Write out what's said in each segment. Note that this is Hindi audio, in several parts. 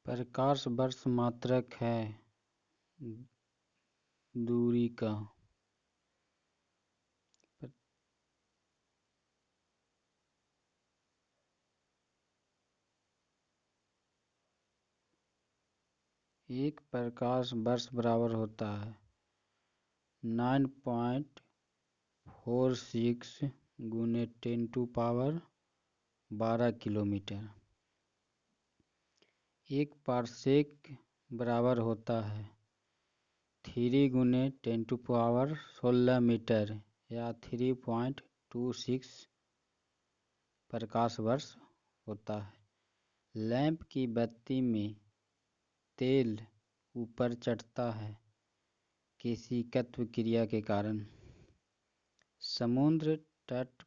प्रकाश वर्ष मात्रक है दूरी का। एक प्रकाश वर्ष बराबर होता है 9.46 गुने 10⁻12 किलोमीटर। एक पारसेक बराबर होता है 3 गुने 10⁻16 मीटर या 3.26 प्रकाश वर्ष होता है। लैंप की बत्ती में तेल ऊपर चढ़ता है केशिकत्व क्रिया के कारण। समुद्र तट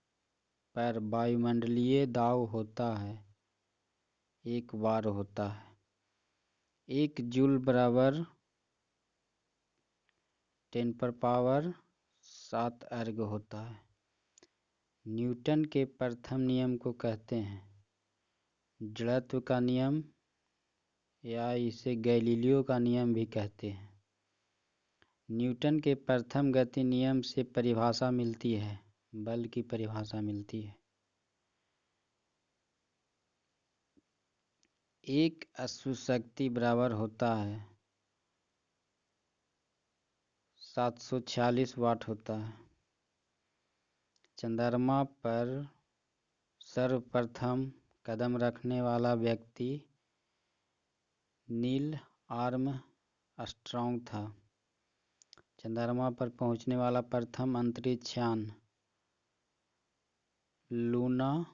पर वायुमंडलीय दाब होता है 1 बार होता है। 1 जूल बराबर 10⁻7 अर्ग होता है। न्यूटन के प्रथम नियम को कहते हैं जड़त्व का नियम या इसे गैलीलियो का नियम भी कहते हैं। न्यूटन के प्रथम गति नियम से परिभाषा मिलती है, बल की परिभाषा मिलती है। एक अश्वशक्ति बराबर होता है 746 वाट होता है। चंद्रमा पर सर्वप्रथम कदम रखने वाला व्यक्ति नील आर्मस्ट्रॉन्ग था। चंद्रमा पर पहुंचने वाला प्रथम अंतरिक्षयान लूना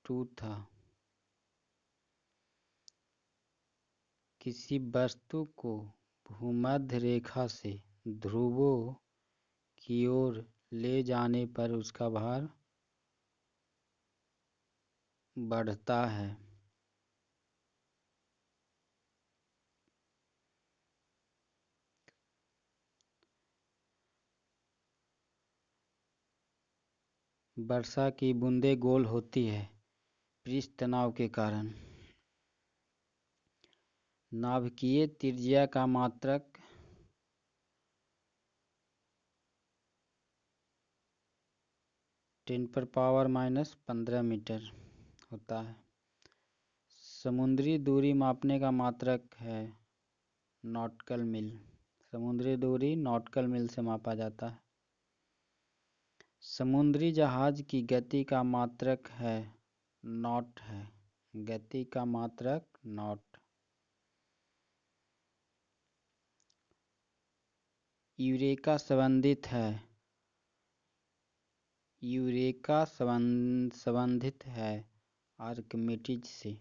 2 था। किसी वस्तु को भूमध्य रेखा से ध्रुवों की ओर ले जाने पर उसका भार बढ़ता है। वर्षा की बूंदें गोल होती है पृष्ठ तनाव के कारण। नाभिकीय त्रिज्या का मात्रक 10⁻−15 मीटर होता है। समुद्री दूरी मापने का मात्रक है नॉटिकल मील। समुद्री दूरी नॉटिकल मील से मापा जाता है। समुद्री जहाज की गति का मात्रक है नॉट है। गति का मात्रक नॉट। यूरेका संबंधित है आर्किमिडीज से।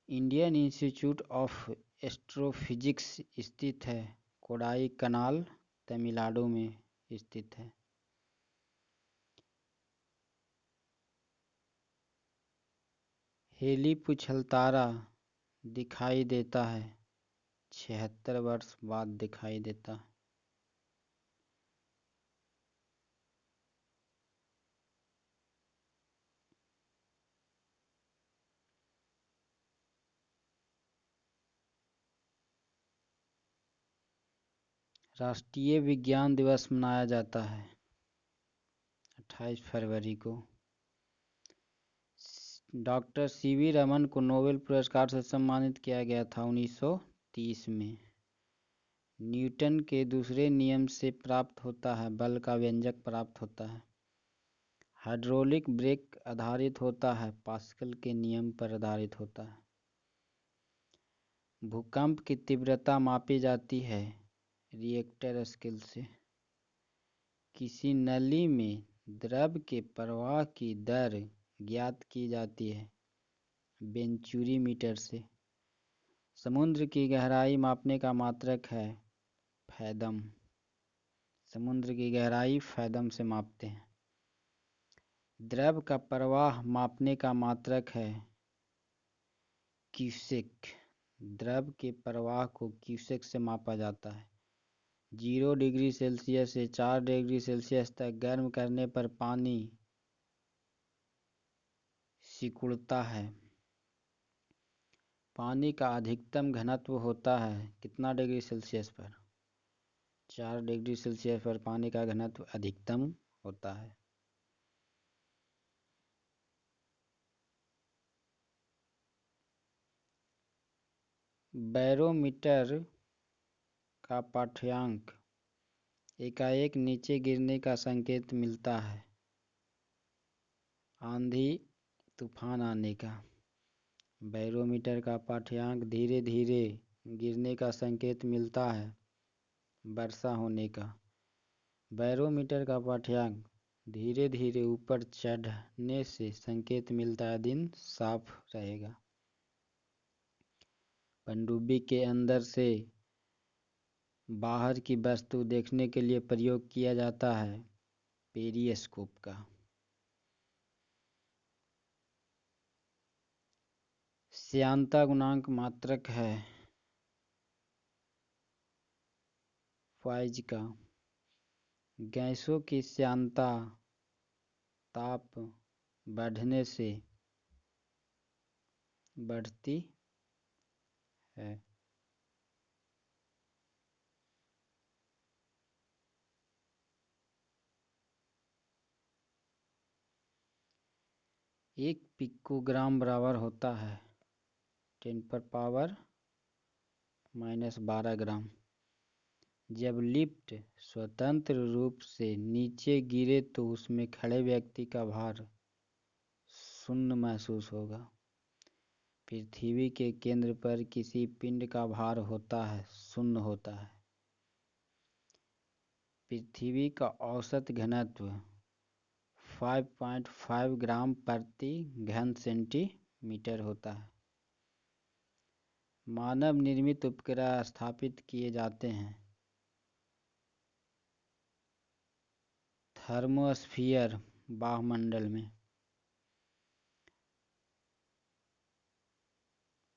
इंडियन इंस्टीट्यूट ऑफ एस्ट्रोफिजिक्स स्थित है कोडाईकनाल तमिलनाडु में स्थित है। हेली पुछलतारा दिखाई देता है 76 वर्ष बाद दिखाई देता है। राष्ट्रीय विज्ञान दिवस मनाया जाता है 28 फरवरी को। डॉक्टर सीवी रमन को नोबेल पुरस्कार से सम्मानित किया गया था 1930 में। न्यूटन के दूसरे नियम से प्राप्त होता है बल का व्यंजक प्राप्त होता है। हाइड्रोलिक ब्रेक आधारित होता है पास्कल के नियम पर आधारित होता है। भूकंप की तीव्रता मापी जाती है रिएक्टर स्केल से। किसी नली में द्रव के प्रवाह की दर ज्ञात की जाती है वेंचुरी मीटर से। समुद्र की गहराई मापने का मात्रक है फैदम। समुद्र की गहराई फैदम से मापते हैं। द्रव का प्रवाह मापने का मात्रक है क्यूसेक। द्रव के प्रवाह को क्यूसेक से मापा जाता है। 0 डिग्री सेल्सियस से 4 डिग्री सेल्सियस तक गर्म करने पर पानी सिकुड़ता है। पानी का अधिकतम घनत्व होता है कितना डिग्री सेल्सियस पर? 4 डिग्री सेल्सियस पर पानी का घनत्व अधिकतम होता है। बैरोमीटर का पाठ्यांक एकाएक नीचे गिरने का संकेत मिलता है। आंधी तूफान आने का। बैरोमीटर का पाठ्यांक धीरे धीरे गिरने का संकेत मिलता है। वर्षा होने का। बैरोमीटर का पाठ्यांक धीरे धीरे ऊपर चढ़ने से संकेत मिलता है दिन साफ रहेगा। पनडुब्बी के अंदर से बाहर की वस्तु देखने के लिए प्रयोग किया जाता है पेरिस्कोप का। श्यानता गुणांक मात्रक है फाइज का। गैसों की श्यानता ताप बढ़ने से बढ़ती है। एक पिकोग्राम बराबर होता है 10⁻⁻12 ग्राम। जब लिफ्ट स्वतंत्र रूप से नीचे गिरे तो उसमें खड़े व्यक्ति का भार शून्य महसूस होगा। पृथ्वी के केंद्र पर किसी पिंड का भार होता है शून्य होता है। पृथ्वी का औसत घनत्व 5.5 ग्राम प्रति घन सेंटीमीटर होता है। मानव निर्मित उपग्रह स्थापित किए जाते हैं थर्मोस्फीयर वायुमंडल में।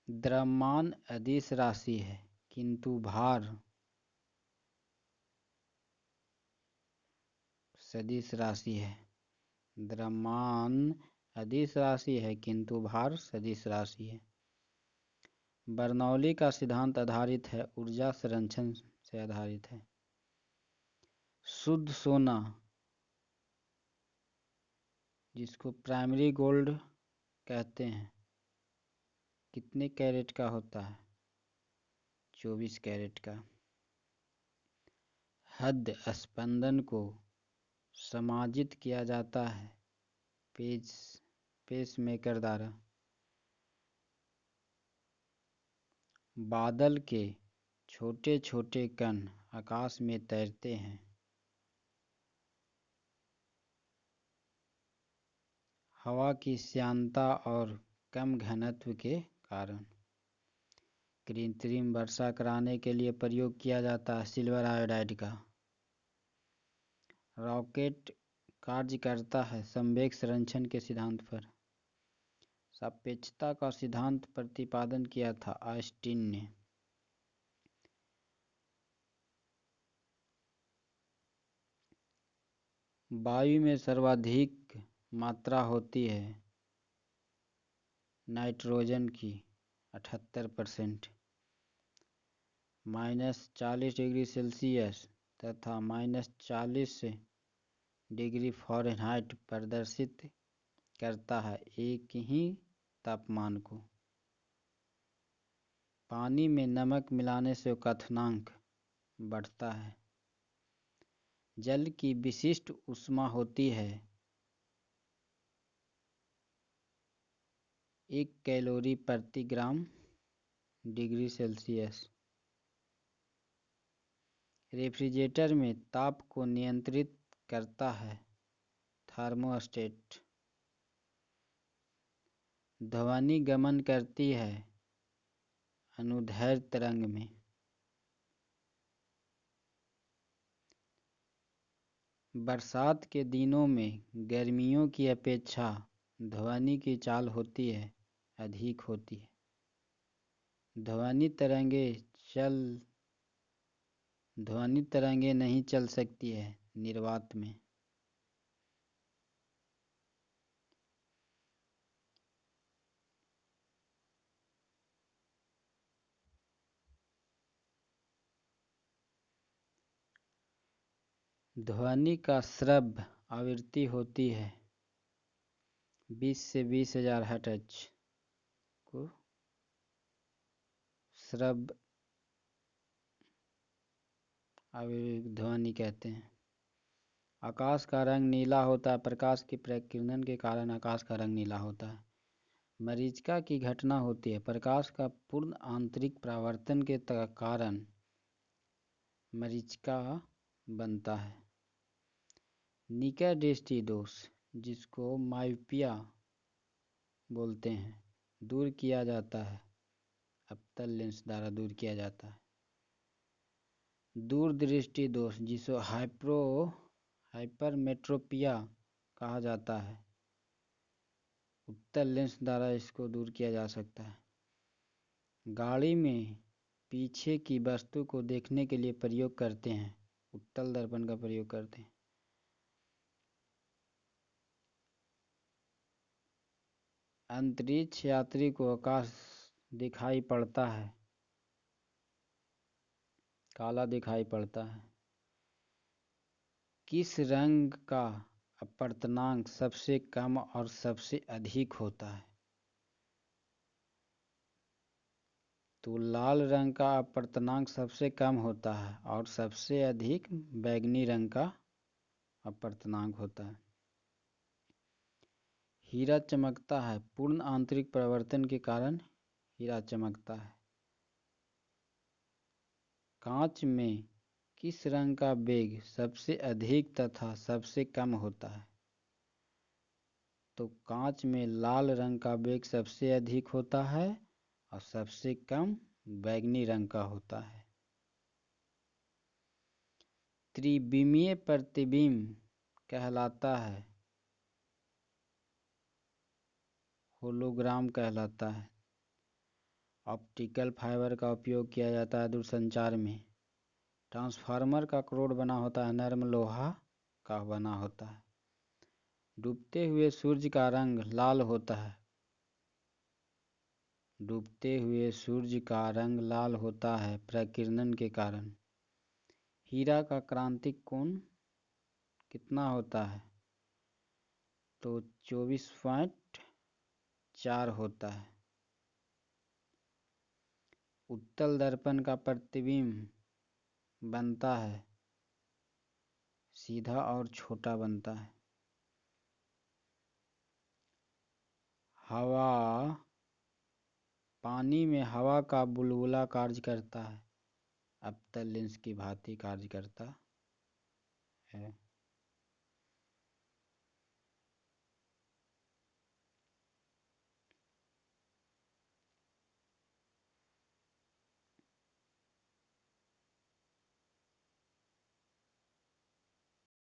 द्रव्यमान अदिश राशि है किंतु भार सदिश राशि है। द्रव्यमान अदिश राशि है किंतु भार सदिश राशि है। बर्नौली का सिद्धांत आधारित है ऊर्जा संरक्षण से आधारित है। शुद्ध सोना जिसको प्राइमरी गोल्ड कहते हैं कितने कैरेट का होता है? 24 कैरेट का। हृदय स्पंदन को समाजित किया जाता है पेसमेकर द्वारा। बादल के छोटे छोटे कण आकाश में तैरते हैं। हवा की श्यानता और कम घनत्व के कारण। कृत्रिम वर्षा कराने के लिए प्रयोग किया जाता है सिल्वर आयोडाइड का। रॉकेट कार्य करता है संवेग संरक्षण के सिद्धांत पर। सापेक्षता का सिद्धांत प्रतिपादन किया था आइंस्टीन ने। वायु में सर्वाधिक मात्रा होती है नाइट्रोजन की 78%। -40 डिग्री सेल्सियस तथा -40 डिग्री फ़ारेनहाइट प्रदर्शित करता है एक ही तापमान को। पानी में नमक मिलाने से क्वथनांक बढ़ता है। जल की विशिष्ट ऊष्मा होती है 1 कैलोरी प्रति ग्राम डिग्री सेल्सियस। रेफ्रिजरेटर में ताप को नियंत्रित करता है थर्मोस्टेट। ध्वनि गमन करती है अनुदैर्ध्य तरंग में। बरसात के दिनों में गर्मियों की अपेक्षा ध्वनि की चाल होती है अधिक होती है। ध्वनि तरंगे नहीं चल सकती है निर्वात में। ध्वनि का श्रव्य आवृत्ति होती है 20 से 20,000 हर्ट्ज को श्रव्य ध्वनि कहते हैं। आकाश का रंग नीला होता है। प्रकाश के प्रकीर्णन के कारण आकाश का रंग नीला होता है। मरीचिका की घटना होती है। प्रकाश का पूर्ण आंतरिक परावर्तन के कारण मरीचिका बनता है। निकट दृष्टि दोष, जिसको मायोपिया बोलते हैं, दूर किया जाता है। अवतल लेंस द्वारा दूर किया जाता है। दूरदृष्टि दोष, जिसे हाइपरमेट्रोपिया कहा जाता है, उत्तल लेंस द्वारा इसको दूर किया जा सकता है। गाड़ी में पीछे की वस्तु को देखने के लिए प्रयोग करते हैं, उत्तल दर्पण का प्रयोग करते हैं। अंतरिक्ष यात्री को आकाश दिखाई पड़ता है, काला दिखाई पड़ता है। किस रंग का अपवर्तनांक सबसे कम और सबसे अधिक होता है? तो लाल रंग का अपवर्तनांक सबसे कम होता है और सबसे अधिक बैंगनी रंग का अपवर्तनांक होता है। हीरा चमकता है। पूर्ण आंतरिक परावर्तन के कारण हीरा चमकता है। कांच में किस रंग का वेग सबसे अधिक तथा सबसे कम होता है? तो कांच में लाल रंग का वेग सबसे अधिक होता है और सबसे कम बैंगनी रंग का होता है। त्रिविमीय प्रतिबिंब कहलाता है, होलोग्राम कहलाता है। ऑप्टिकल फाइबर का उपयोग किया जाता है दूरसंचार में। ट्रांसफार्मर का करोड़ बना होता है, नरम लोहा का बना होता है। डूबते हुए सूर्य का रंग लाल होता है। डूबते हुए सूर्य का रंग लाल होता है प्रकीर्णन के कारण। हीरा का क्रांतिक कोण कितना होता है? तो 24.4 होता है। उत्तल दर्पण का प्रतिबिंब बनता है सीधा और छोटा बनता है। पानी में हवा का बुलबुला कार्य करता है, अवतल लेंस की भांति कार्य करता है।